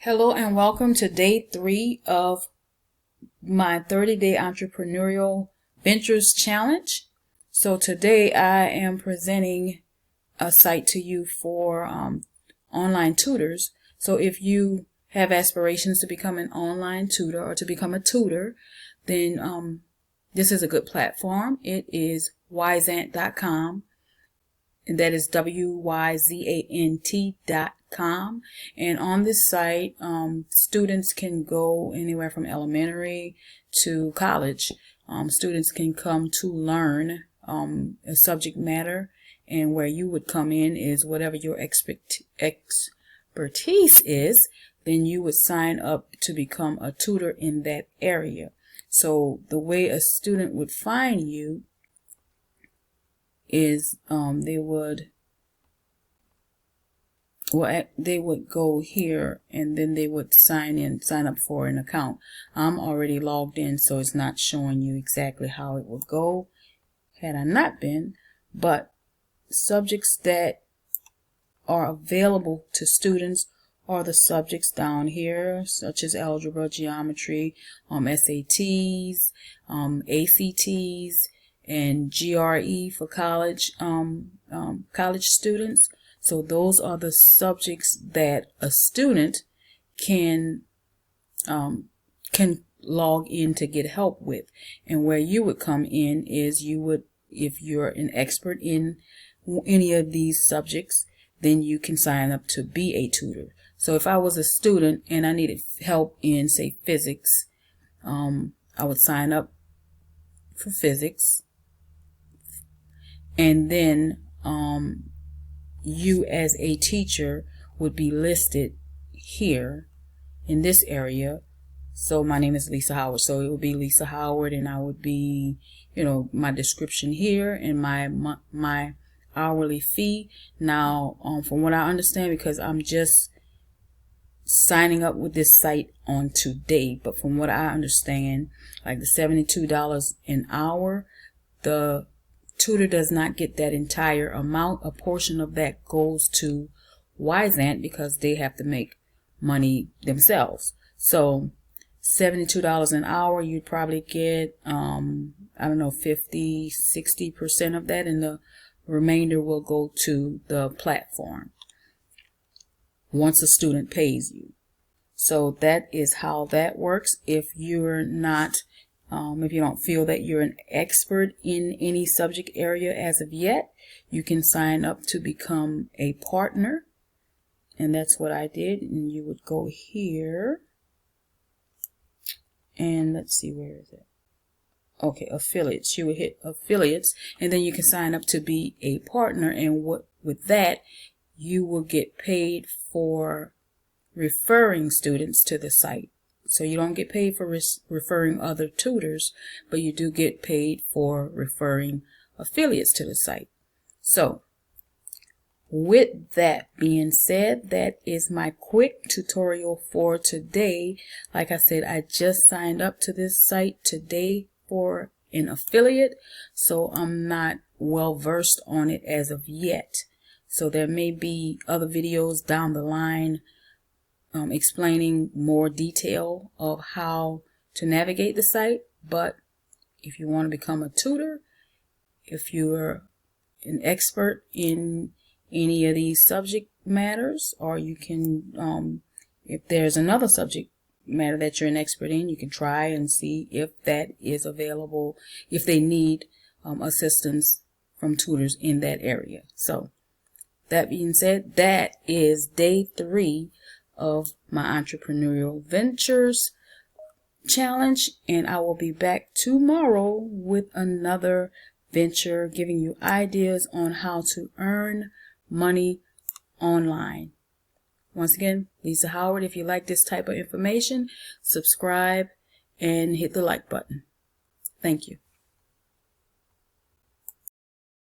Hello and welcome to day 3 of my 30-day entrepreneurial ventures challenge. So today I am presenting a site to you for online tutors. So if you have aspirations to become an online tutor or to become a tutor, then this is a good platform. It is Wyzant.com. And that is WYZANT.com. And on this site, students can go anywhere from elementary to college. Students can come to learn a subject matter, and where you would come in is whatever your expertise is, then you would sign up to become a tutor in that area. So the way a student would find you is they would go here, and then they would sign up for an account. I'm already logged in, so it's not showing you exactly how it would go had I not been, but subjects that are available to students are the subjects down here, such as algebra, geometry, SATs, ACTs, and GRE for college students. So those are the subjects that a student can log in to get help with. And where you would come in is you would, if you're an expert in any of these subjects, then you can sign up to be a tutor. So if I was a student and I needed help in, say, physics, I would sign up for physics. And then you as a teacher would be listed here in this area. So my name is Lisa Howard, so it would be Lisa Howard, and I would be, my description here and my hourly fee. Now, from what I understand, because I'm just signing up with this site on today, but from what I understand, like the $72 an hour, the tutor does not get that entire amount. A portion of that goes to Wyzant because they have to make money themselves. So $72 an hour, you'd probably get, 50-60% of that, and the remainder will go to the platform once a student pays you. So that is how that works. If you're not if you don't feel that you're an expert in any subject area as of yet, you can sign up to become a partner. And that's what I did. And you would go here. And let's see, where is it? Okay, affiliates. You would hit affiliates, and then you can sign up to be a partner. And with that, you will get paid for referring students to the site. So you don't get paid for referring other tutors, but you do get paid for referring affiliates to the site. So with that being said, that is my quick tutorial for today. Like I said, I just signed up to this site today for an affiliate, so I'm not well versed on it as of yet. So there may be other videos down the line explaining more detail of how to navigate the site. But if you want to become a tutor, if you're an expert in any of these subject matters, or you can, if there's another subject matter that you're an expert in, you can try and see if that is available, if they need assistance from tutors in that area. So that being said, that is day 3 of my entrepreneurial ventures challenge, and I will be back tomorrow with another venture, giving you ideas on how to earn money online. Once again, Lisa Howard. If you like this type of information, subscribe and hit the like button. Thank you.